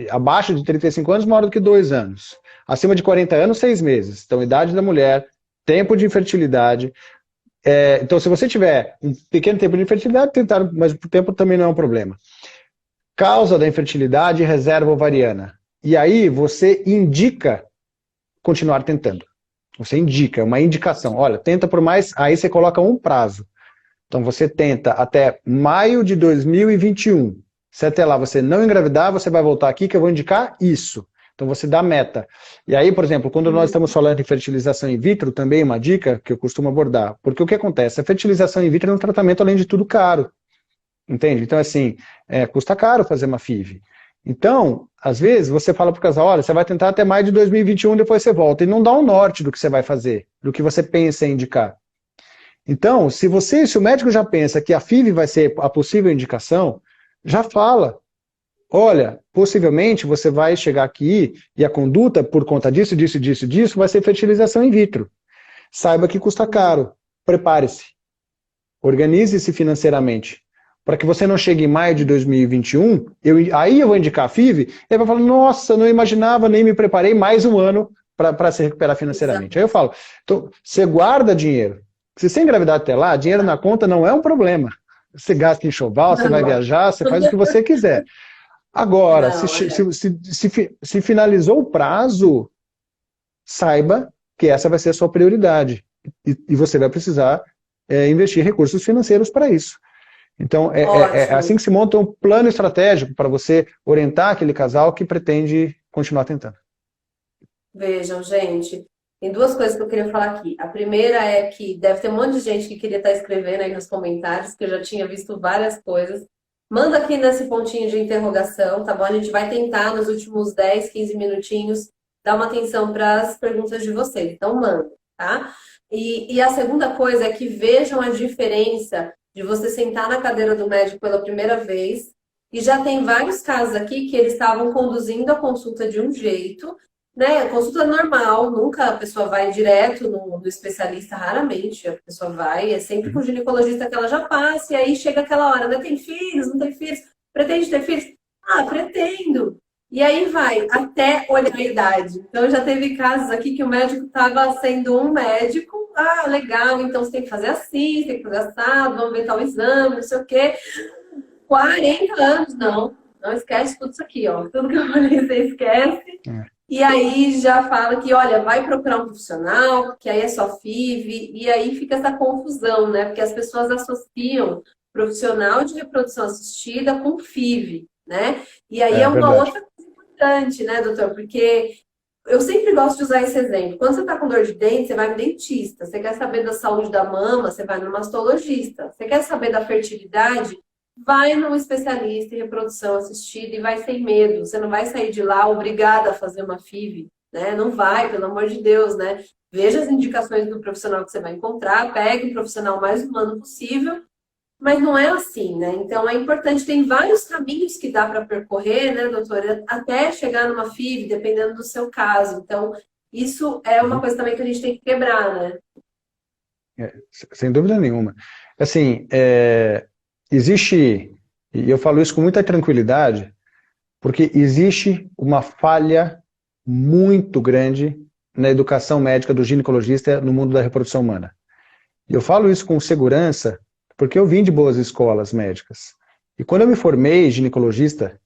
Abaixo de 35 anos, maior do que 2 anos. Acima de 40 anos, 6 meses. Então, idade da mulher, tempo de infertilidade. Então, se você tiver um pequeno tempo de infertilidade, tentar, mas o tempo também não é um problema. Causa da infertilidade, reserva ovariana. E aí você indica continuar tentando. Você indica, uma indicação. Olha, tenta por mais... Aí você coloca um prazo. Então você tenta até maio de 2021. Se até lá você não engravidar, você vai voltar aqui que eu vou indicar isso. Então você dá meta. E aí, por exemplo, quando nós estamos falando de fertilização in vitro, também uma dica que eu costumo abordar. Porque o que acontece? A fertilização in vitro é um tratamento, além de tudo, caro. Entende? Então, assim, custa caro fazer uma FIV. Então, às vezes, você fala para o casal, olha, você vai tentar até maio de 2021, depois você volta. E não dá um norte do que você vai fazer, do que você pensa em indicar. Então, se o médico já pensa que a FIV vai ser a possível indicação, já fala. Olha, possivelmente você vai chegar aqui e a conduta, por conta disso, vai ser fertilização in vitro. Saiba que custa caro. Prepare-se. Organize-se financeiramente. Para que você não chegue em maio de 2021, aí eu vou indicar a FIV, e ele vai falar, nossa, não imaginava, nem me preparei mais um ano para se recuperar financeiramente. Exato. Aí eu falo, então, você guarda dinheiro. Se você engravidar até lá, dinheiro na conta não é um problema. Você gasta em enxoval, você vai viajar, você faz o que você quiser. Agora, se finalizou o prazo, saiba que essa vai ser a sua prioridade. E você vai precisar investir recursos financeiros para isso. Então, é assim que se monta um plano estratégico para você orientar aquele casal que pretende continuar tentando. Vejam, gente, tem duas coisas que eu queria falar aqui. A primeira é que deve ter um monte de gente que queria estar escrevendo aí nos comentários, que eu já tinha visto várias coisas. Manda aqui nesse pontinho de interrogação, tá bom? A gente vai tentar, nos últimos 10, 15 minutinhos, dar uma atenção para as perguntas de vocês. Então, manda, tá? E a segunda coisa é que vejam a diferença de você sentar na cadeira do médico pela primeira vez, e já tem vários casos aqui que eles estavam conduzindo a consulta de um jeito, né? A consulta normal, nunca a pessoa vai direto no especialista, raramente a pessoa vai, é sempre com o ginecologista que ela já passa, e aí chega aquela hora, né? Tem filhos, não tem filhos? Pretende ter filhos? Ah, pretendo. E aí vai, até olhar a idade. Então já teve casos aqui que o médico estava sendo um médico, legal, então você tem que fazer assim, tem que fazer assado, vamos ver tal exame, não sei o quê. 40 anos, não esquece tudo isso aqui, ó. Tudo que eu falei, você esquece. E aí já fala que, olha, vai procurar um profissional, que aí é só FIV, e aí fica essa confusão, né? Porque as pessoas associam profissional de reprodução assistida com FIV, né? E aí é uma verdade. outra coisa importante, né, doutor? Porque eu sempre gosto de usar esse exemplo. Quando você está com dor de dente, você vai no dentista. Você quer saber da saúde da mama, você vai no mastologista. Você quer saber da fertilidade, vai num especialista em reprodução assistida e vai sem medo. Você não vai sair de lá obrigada a fazer uma FIV, né? Não vai, pelo amor de Deus, né? Veja as indicações do profissional que você vai encontrar, pegue um profissional mais humano possível, mas não é assim, né? Então é importante, tem vários caminhos que dá para percorrer, né, doutora? Até chegar numa FIV, dependendo do seu caso. Então, isso é uma coisa também que a gente tem que quebrar, né? Sem dúvida nenhuma. Assim, existe, e eu falo isso com muita tranquilidade, porque existe uma falha muito grande na educação médica do ginecologista no mundo da reprodução humana. E eu falo isso com segurança, porque eu vim de boas escolas médicas. E quando eu me formei ginecologista,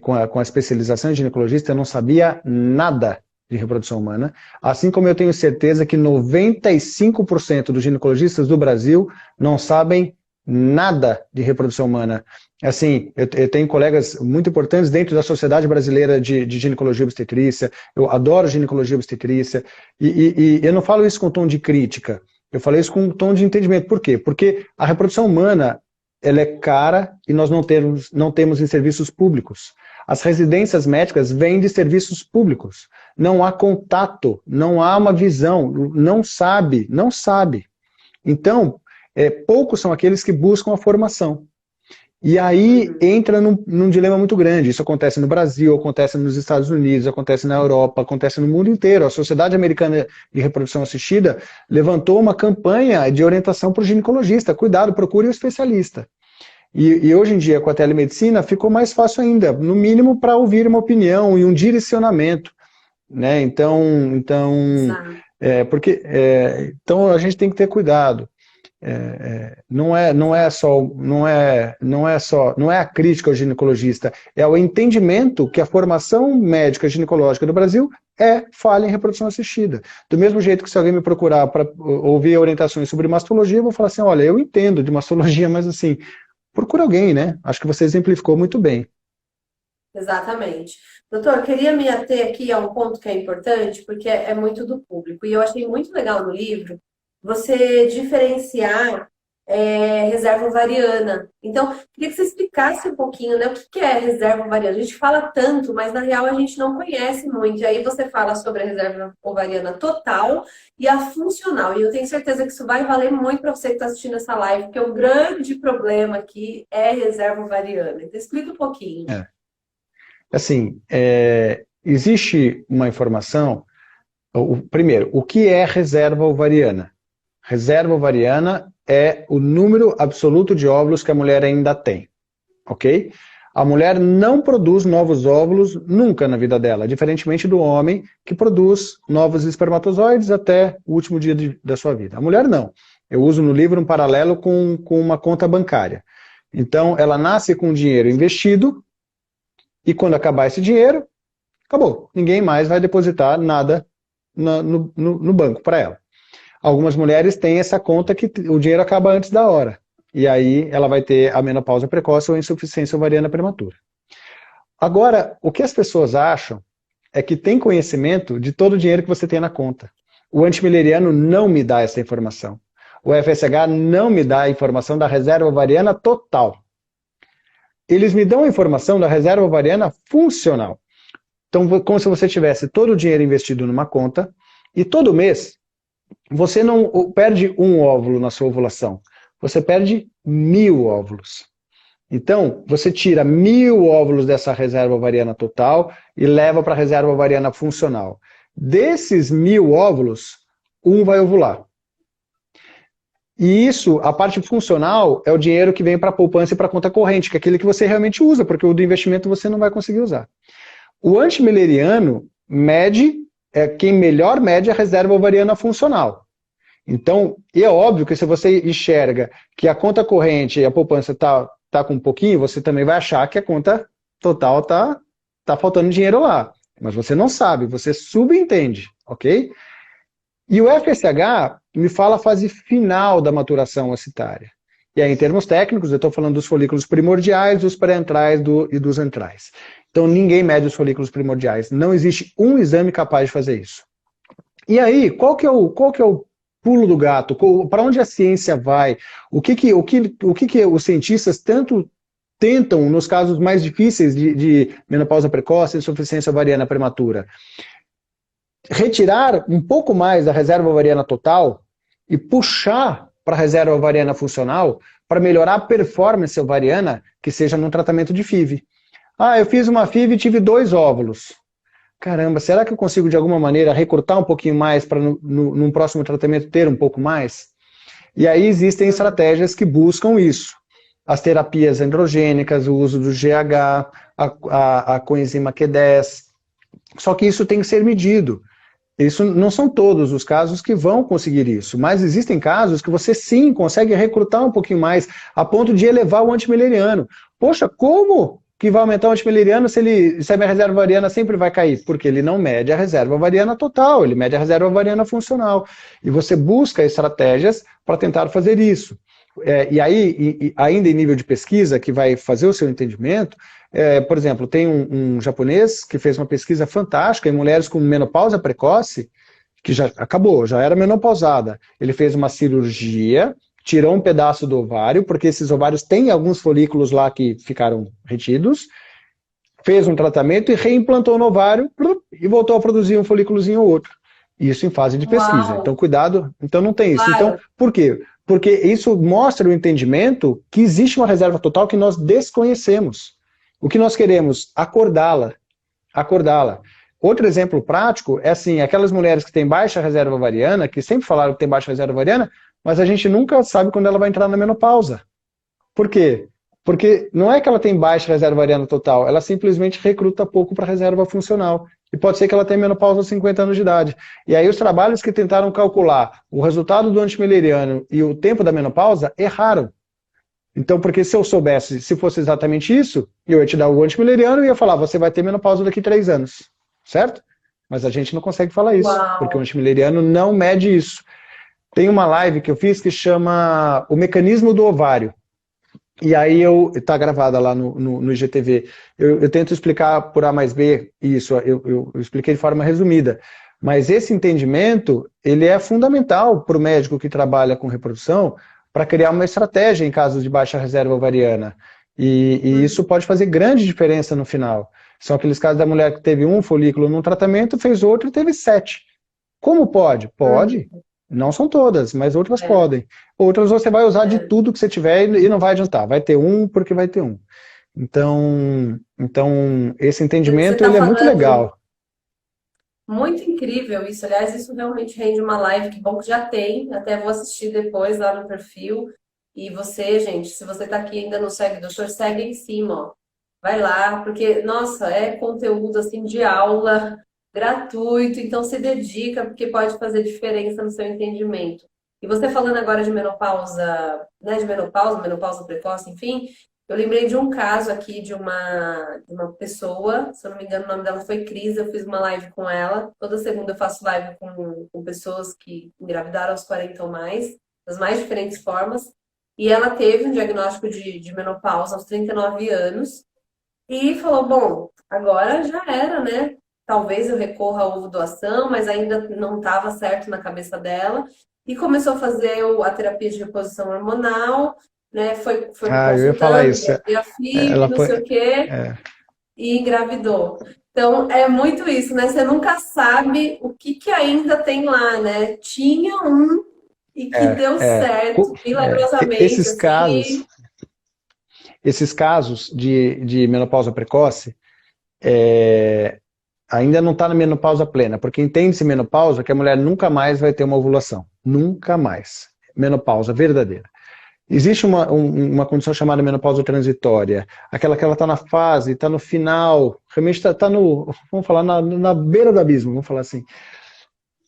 com a especialização em ginecologista, eu não sabia nada de reprodução humana, assim como eu tenho certeza que 95% dos ginecologistas do Brasil não sabem nada de reprodução humana. Assim, eu tenho colegas muito importantes dentro da Sociedade Brasileira de Ginecologia e Obstetrícia, eu adoro ginecologia e obstetrícia, e eu não falo isso com tom de crítica, eu falei isso com um tom de entendimento. Por quê? Porque a reprodução humana ela é cara e nós não temos em serviços públicos. As residências médicas vêm de serviços públicos. Não há contato, não há uma visão, não sabe. Então, poucos são aqueles que buscam a formação. E aí entra num dilema muito grande. Isso acontece no Brasil, acontece nos Estados Unidos, acontece na Europa, acontece no mundo inteiro. A Sociedade Americana de Reprodução Assistida levantou uma campanha de orientação para o ginecologista. Cuidado, procure um especialista. E hoje em dia, com a telemedicina, ficou mais fácil ainda, no mínimo para ouvir uma opinião e um direcionamento, né? Então a gente tem que ter cuidado. Não é a crítica ao ginecologista, é o entendimento que a formação médica ginecológica do Brasil é falha em reprodução assistida. Do mesmo jeito que se alguém me procurar para ouvir orientações sobre mastologia, eu vou falar assim, olha, eu entendo de mastologia, mas assim, procura alguém, né? Acho que você exemplificou muito bem. Exatamente. Doutor, eu queria me ater aqui a um ponto que é importante, porque é muito do público, e eu achei muito legal no livro você diferenciar reserva ovariana. Então, queria que você explicasse um pouquinho, né, o que é reserva ovariana. A gente fala tanto, mas na real a gente não conhece muito. E aí você fala sobre a reserva ovariana total e a funcional. E eu tenho certeza que isso vai valer muito para você que está assistindo essa live, porque o grande problema aqui é reserva ovariana. Então, explica um pouquinho. Assim, existe uma informação. Primeiro, o que é reserva ovariana? Reserva ovariana é o número absoluto de óvulos que a mulher ainda tem, ok? A mulher não produz novos óvulos nunca na vida dela, diferentemente do homem que produz novos espermatozoides até o último dia da sua vida. A mulher não. Eu uso no livro um paralelo com uma conta bancária. Então, ela nasce com dinheiro investido e quando acabar esse dinheiro, acabou. Ninguém mais vai depositar nada no banco para ela. Algumas mulheres têm essa conta que o dinheiro acaba antes da hora. E aí ela vai ter a menopausa precoce ou insuficiência ovariana prematura. Agora, o que as pessoas acham é que tem conhecimento de todo o dinheiro que você tem na conta. O antimileriano não me dá essa informação. O FSH não me dá a informação da reserva ovariana total. Eles me dão a informação da reserva ovariana funcional. Então, como se você tivesse todo o dinheiro investido numa conta e todo mês você não perde um óvulo na sua ovulação, você perde 1000 óvulos. Então, você tira 1000 óvulos dessa reserva ovariana total e leva para a reserva ovariana funcional. Desses 1000 óvulos, um vai ovular. E isso, a parte funcional, é o dinheiro que vem para a poupança e para a conta corrente, que é aquele que você realmente usa, porque o do investimento você não vai conseguir usar. O antimileriano quem melhor mede a reserva ovariana funcional. Então, é óbvio que se você enxerga que a conta corrente e a poupança está com um pouquinho, você também vai achar que a conta total tá faltando dinheiro lá. Mas você não sabe, você subentende, ok? E o FSH me fala a fase final da maturação oocitária. E aí, em termos técnicos, eu estou falando dos folículos primordiais, dos pré-antrais e dos antrais. Então, ninguém mede os folículos primordiais. Não existe um exame capaz de fazer isso. E aí, qual que é o pulo do gato? Para onde a ciência vai? O que os cientistas tanto tentam, nos casos mais difíceis de menopausa precoce e insuficiência ovariana prematura? Retirar um pouco mais da reserva ovariana total e puxar para a reserva ovariana funcional para melhorar a performance ovariana que seja num tratamento de FIV. Eu fiz uma FIV e tive 2 óvulos. Caramba, será que eu consigo de alguma maneira recrutar um pouquinho mais para num próximo tratamento ter um pouco mais? E aí existem estratégias que buscam isso. As terapias androgênicas, o uso do GH, a coenzima Q10. Só que isso tem que ser medido. Isso não são todos os casos que vão conseguir isso, mas existem casos que você sim consegue recrutar um pouquinho mais a ponto de elevar o antimileriano. Poxa, como que vai aumentar o antimileriano se a minha reserva ovariana sempre vai cair? Porque ele não mede a reserva ovariana total, ele mede a reserva ovariana funcional. E você busca estratégias para tentar fazer isso. E aí, ainda em nível de pesquisa, que vai fazer o seu entendimento, por exemplo, tem um japonês que fez uma pesquisa fantástica em mulheres com menopausa precoce, que já acabou, já era menopausada. Ele fez uma cirurgia tirou um pedaço do ovário, porque esses ovários têm alguns folículos lá que ficaram retidos, fez um tratamento e reimplantou no ovário e voltou a produzir um folículozinho ou outro. Isso em fase de pesquisa. Então, Uau, cuidado. Então, não tem isso. Então, claro. por quê? Porque isso mostra o entendimento que existe uma reserva total que nós desconhecemos. O que nós queremos? Acordá-la. Acordá-la. Outro exemplo prático é assim, aquelas mulheres que têm baixa reserva ovariana, que sempre falaram que tem baixa reserva ovariana, mas a gente nunca sabe quando ela vai entrar na menopausa. Por quê? Porque não é que ela tem baixa reserva ovariana total, ela simplesmente recruta pouco para a reserva funcional. E pode ser que ela tenha menopausa aos 50 anos de idade. E aí os trabalhos que tentaram calcular o resultado do antimileriano e o tempo da menopausa erraram. Então, porque se eu soubesse, se fosse exatamente isso, eu ia te dar o antimileriano e ia falar, você vai ter menopausa daqui a 3 anos. Certo? Mas a gente não consegue falar isso, porque o Uau. antimileriano não mede isso. Tem uma live que eu fiz que chama O Mecanismo do Ovário. E aí está gravada lá no IGTV. Eu tento explicar por A mais B isso, eu expliquei de forma resumida. Mas esse entendimento, ele é fundamental para o médico que trabalha com reprodução para criar uma estratégia em casos de baixa reserva ovariana. E isso pode fazer grande diferença no final. São aqueles casos da mulher que teve um folículo num tratamento, fez outro e teve 7. Como pode? Pode. Não são todas, mas outras É, podem. Outras você vai usar de é. tudo que você tiver e não vai adiantar. Vai ter um porque vai ter um. Então esse Você entendimento está ele é muito falando legal. muito incrível isso. Aliás, isso realmente rende uma live. Que bom que já tem. Até vou assistir depois lá no perfil. E você, gente, se você está aqui e ainda não segue o doutor, segue em cima, ó. Vai lá, porque, nossa, é conteúdo assim de aula, gratuito, então se dedica, porque pode fazer diferença no seu entendimento. E você falando agora de menopausa, né, de menopausa, menopausa precoce, enfim, eu lembrei de um caso aqui de uma pessoa, se eu não me engano, o nome dela foi Cris, eu fiz uma live com ela. Toda segunda eu faço live com pessoas que engravidaram aos 40 ou mais, das mais diferentes formas. E ela teve um diagnóstico de menopausa aos 39 anos. E falou, bom, agora já era, né? Talvez eu recorra à ovo-doação, mas ainda não estava certo na cabeça dela. E começou a fazer a terapia de reposição hormonal, né? Foi me Ah, eu ia falar consultando, isso. via FIV, Ela não foi. sei o quê, É, e engravidou. Então, é muito isso, né? Você nunca sabe o que que ainda tem lá, né? Tinha um e que é, deu é. certo, milagrosamente, Esses assim. casos, esses casos de menopausa precoce, ainda não está na menopausa plena, porque entende-se menopausa que a mulher nunca mais vai ter uma ovulação. Nunca mais. Menopausa verdadeira. Existe uma condição chamada menopausa transitória, aquela que ela está na fase, está no final, realmente está no, vamos falar, na beira do abismo, vamos falar assim.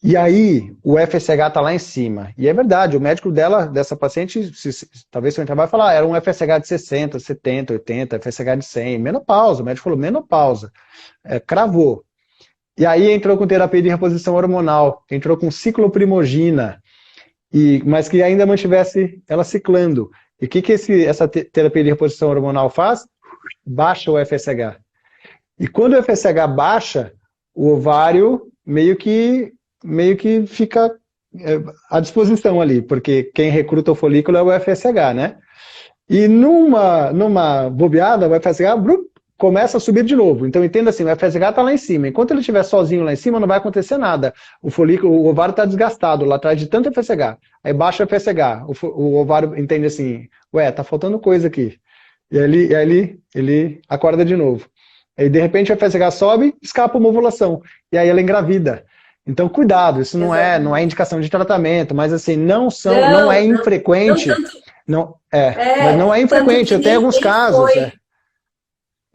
E aí, o FSH está lá em cima. E é verdade, o médico dessa paciente, talvez se eu entrar, vai falar, era um FSH de 60, 70, 80, FSH de 100, menopausa. O médico falou, menopausa. Cravou. E aí entrou com terapia de reposição hormonal, entrou com cicloprimogina, mas que ainda mantivesse ela ciclando. E o que essa terapia de reposição hormonal faz? Baixa o FSH. E quando o FSH baixa, o ovário meio que fica à disposição ali, porque quem recruta o folículo é o FSH, né? E numa bobeada, o FSH começa a subir de novo. Então entenda assim, o FSH está lá em cima. Enquanto ele estiver sozinho lá em cima, não vai acontecer nada. O ovário está desgastado lá atrás de tanto FSH. Aí baixa o FSH. O ovário entende assim, ué, tá faltando coisa aqui. E aí ele acorda de novo. Aí de repente o FSH sobe, escapa uma ovulação. E aí ela engravida. Então cuidado, isso não é Exatamente. indicação de tratamento, mas assim, não é Não, não, não infrequente. tanto. Mas não é Tanto infrequente, que eu tenho alguns casos.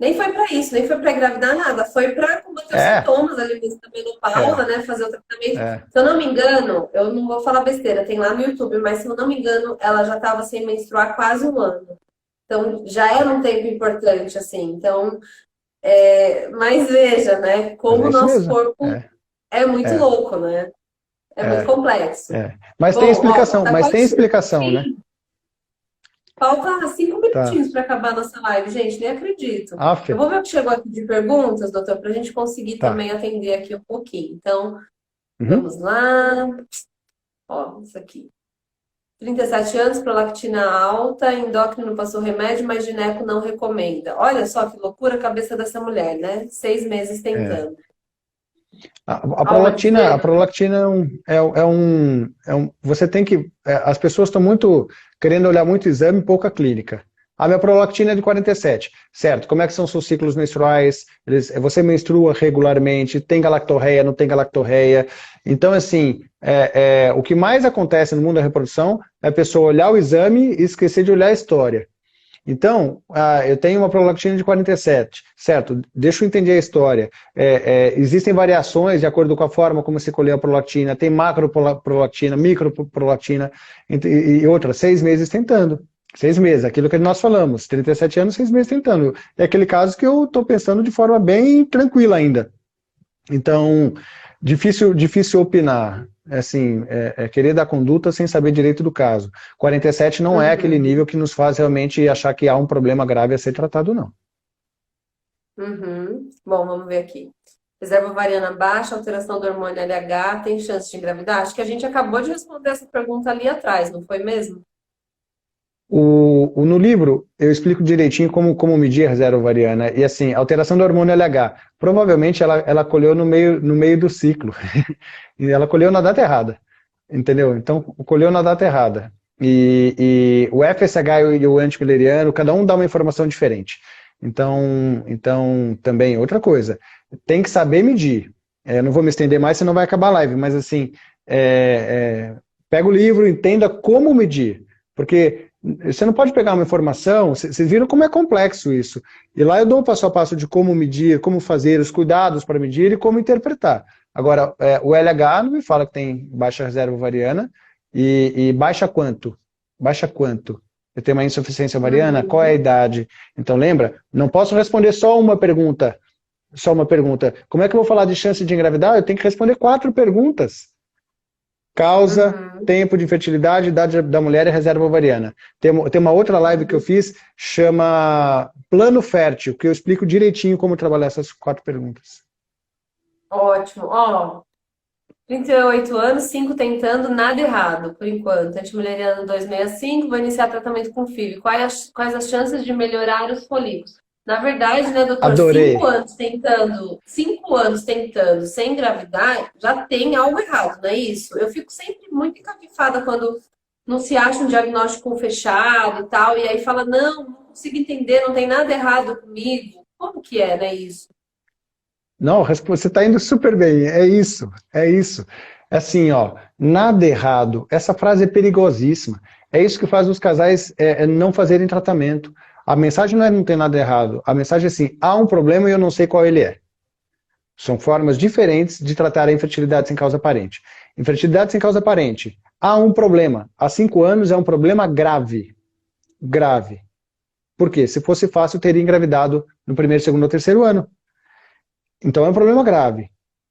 nem foi para isso, nem foi para engravidar nada, foi para combater os É, sintomas ali mesmo da menopausa, é, né? Fazer o tratamento. é. Se eu não me engano, eu não vou falar besteira, tem lá no YouTube, mas se eu não me engano, ela já estava sem menstruar quase um ano. Então já era um tempo importante, assim. Então, mas veja, né? Mas Como é o isso nosso mesmo. corpo é muito É, louco, né? É muito é, complexo. Mas tem Bom, ó, explicação, tá mas tem quase. explicação, né? Falta 5 minutinhos Tá. para acabar a nossa live, gente, nem acredito. Aff, Eu vou ver o que chegou aqui de perguntas, doutor, para a gente conseguir tá. também atender aqui um pouquinho. Então, Uhum. vamos lá. Ó, isso aqui. 37 anos, prolactina alta, endócrino passou remédio, mas gineco não recomenda. Olha só que loucura a cabeça dessa mulher, né? 6 meses É. tentando. A Alma prolactina, a diferente. prolactina você tem que, as pessoas estão muito querendo olhar muito exame e pouca clínica. A minha prolactina é de 47, certo? Como é que são seus ciclos menstruais? Você menstrua regularmente? Tem galactorreia? Não tem galactorreia? Então, assim, o que mais acontece no mundo da reprodução é a pessoa olhar o exame e esquecer de olhar a história. Então, eu tenho uma prolactina de 47, certo? Deixa eu entender a história. Existem variações de acordo com a forma como se colheu a prolactina, tem macroprolactina, microprolactina e outra, 6 meses tentando. 6 meses, aquilo que nós falamos, 37 anos, 6 meses tentando. É aquele caso que eu estou pensando de forma bem tranquila ainda. Então, difícil opinar. Assim, querer dar conduta sem saber direito do caso. 47 não é aquele Uhum, nível que nos faz realmente achar que há um problema grave a ser tratado, não. uhum. Bom, vamos ver aqui. Reserva ovariana baixa, alteração do hormônio LH, tem chance de engravidar? Acho que a gente acabou de responder essa pergunta ali atrás, não foi mesmo? No livro, eu explico direitinho como medir a reserva ovariana. E assim, alteração do hormônio LH. Provavelmente ela colheu no meio do ciclo. E ela colheu na data errada. Entendeu? Então, colheu na data errada. E o FSH e o antimileriano, cada um dá uma informação diferente. Então também, outra coisa, tem que saber medir. Não vou me estender mais, senão vai acabar a live, mas assim, pega o livro, entenda como medir. Porque você não pode pegar uma informação, vocês viram como é complexo isso. E lá eu dou o passo a passo de como medir, como fazer, os cuidados para medir e como interpretar. Agora, o LH não me fala que tem baixa reserva ovariana e baixa quanto? Baixa quanto? Eu tenho uma insuficiência ovariana? Qual é a Uhum, idade? Então, lembra? Não posso responder só uma pergunta. Só uma pergunta. Como é que eu vou falar de chance de engravidar? Eu tenho que responder 4 perguntas. Causa, uhum. tempo de fertilidade, idade da mulher e reserva ovariana. Tem uma outra live que eu fiz, chama Plano Fértil, que eu explico direitinho como trabalhar essas 4 perguntas. Ótimo. Ó, 38 anos, 5 tentando, nada errado, por enquanto. Antimileriano 265, vou iniciar tratamento com FIV. Quais as chances de melhorar os folículos? Na verdade, né, doutor, cinco Adorei. anos tentando, 5 anos tentando sem engravidar, já tem algo errado, não é isso? Eu fico sempre muito encabifada quando não se acha um diagnóstico fechado e tal, e aí fala, não consigo entender, não tem nada errado comigo. Como que é, né, isso? Não, você está indo super bem. É isso, é isso. É assim, ó, nada errado. Essa frase é perigosíssima. É isso que faz os casais não fazerem tratamento. A mensagem não é não tem nada errado. A mensagem é assim, há um problema e eu não sei qual ele é. São formas diferentes de tratar a infertilidade sem causa aparente. Infertilidade sem causa aparente. Há um problema. Há 5 anos é um problema grave. Grave. Por quê? Se fosse fácil, eu teria engravidado no primeiro, segundo ou terceiro ano. Então é um problema grave.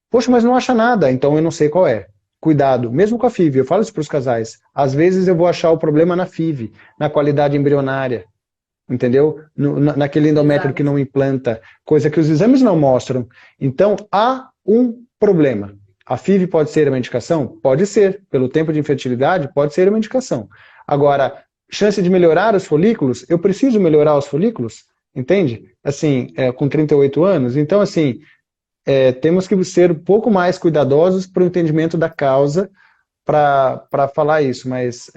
Poxa, mas não acha nada, então eu não sei qual é. Cuidado, mesmo com a FIV, eu falo isso para os casais. Às vezes eu vou achar o problema na FIV, na qualidade embrionária, entendeu? Naquele endométrio que Exato. não implanta, coisa que os exames não mostram. Então há um problema. A FIV pode ser uma indicação? Pode ser. Pelo tempo de infertilidade, pode ser uma indicação. Agora, chance de melhorar os folículos? Eu preciso melhorar os folículos? Entende? Assim, com 38 anos. Então, assim, temos que ser um pouco mais cuidadosos para o entendimento da causa para falar isso, mas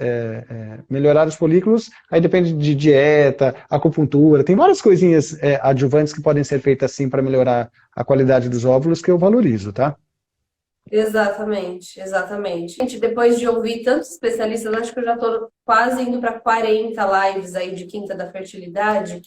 melhorar os folículos, aí depende de dieta, acupuntura, tem várias coisinhas adjuvantes que podem ser feitas assim para melhorar a qualidade dos óvulos que eu valorizo, tá? Exatamente, exatamente. Gente, depois de ouvir tantos especialistas, acho que eu já estou quase indo para 40 lives aí de Quinta da Fertilidade.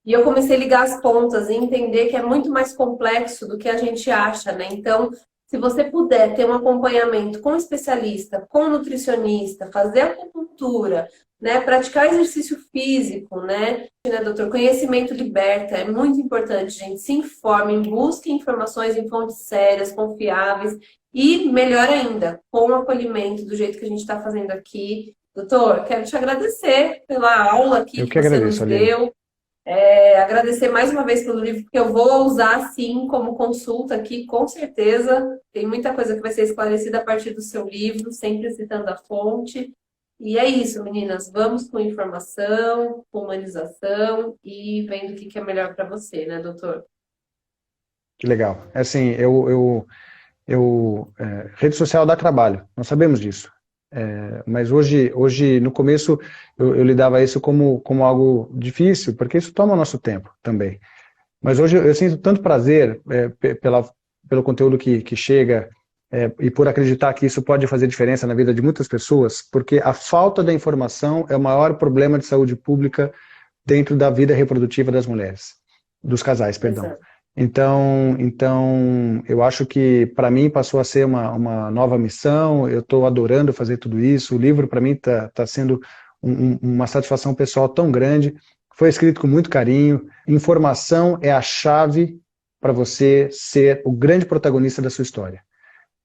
E eu comecei a ligar as pontas e entender que é muito mais complexo do que a gente acha, né? Então, se você puder ter um acompanhamento com especialista, com nutricionista, fazer acupuntura, né? Praticar exercício físico, né, doutor? Conhecimento liberta, é muito importante, gente. Se informe, busque informações em fontes sérias, confiáveis e, melhor ainda, com o acolhimento do jeito que a gente está fazendo aqui. Doutor, quero te agradecer pela aula aqui Eu que que você nos agradeço, Aline. deu. Agradecer mais uma vez pelo livro, porque eu vou usar sim como consulta aqui, com certeza. Tem muita coisa que vai ser esclarecida a partir do seu livro, sempre citando a fonte. E é isso, meninas. Vamos com informação, com humanização e vendo o que é melhor para você, né, doutor? Que legal. É assim, rede social dá trabalho, nós sabemos disso. Mas hoje, no começo, eu lidava isso como algo difícil, porque isso toma o nosso tempo também. Mas hoje eu sinto tanto prazer pelo conteúdo que chega e por acreditar que isso pode fazer diferença na vida de muitas pessoas, porque a falta da informação é o maior problema de saúde pública dentro da vida reprodutiva das mulheres, dos casais, perdão. Exato. Então, eu acho que para mim passou a ser uma nova missão, eu estou adorando fazer tudo isso, o livro para mim está sendo uma satisfação pessoal tão grande, foi escrito com muito carinho, informação é a chave para você ser o grande protagonista da sua história.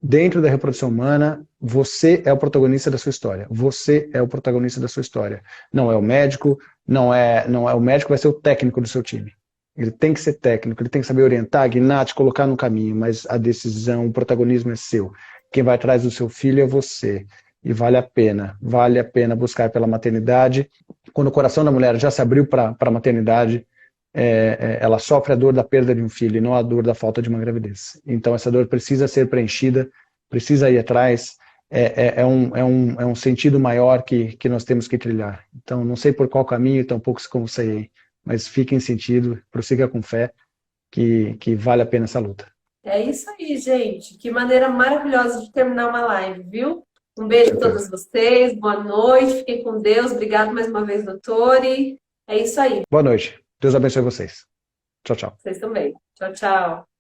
Dentro da reprodução humana, você é o protagonista da sua história. Você é o protagonista da sua história. Não é o médico, não é o médico, vai ser o técnico do seu time. Ele tem que ser técnico, ele tem que saber orientar, guiar, te colocar no caminho, mas a decisão, o protagonismo é seu. Quem vai atrás do seu filho é você. E vale a pena buscar pela maternidade. Quando o coração da mulher já se abriu para a maternidade, ela sofre a dor da perda de um filho e não a dor da falta de uma gravidez. Então essa dor precisa ser preenchida, precisa ir atrás, é um sentido maior que nós temos que trilhar. Então não sei por qual caminho, tampouco como sei, mas fique em sentido, prossiga com fé, que vale a pena essa luta. É isso aí, gente. Que maneira maravilhosa de terminar uma live, viu? Um beijo a todas vocês, boa noite, fiquem com Deus. Obrigado mais uma vez, doutor. E é isso aí. Boa noite. Deus abençoe vocês. Tchau, tchau. Vocês também. Tchau, tchau.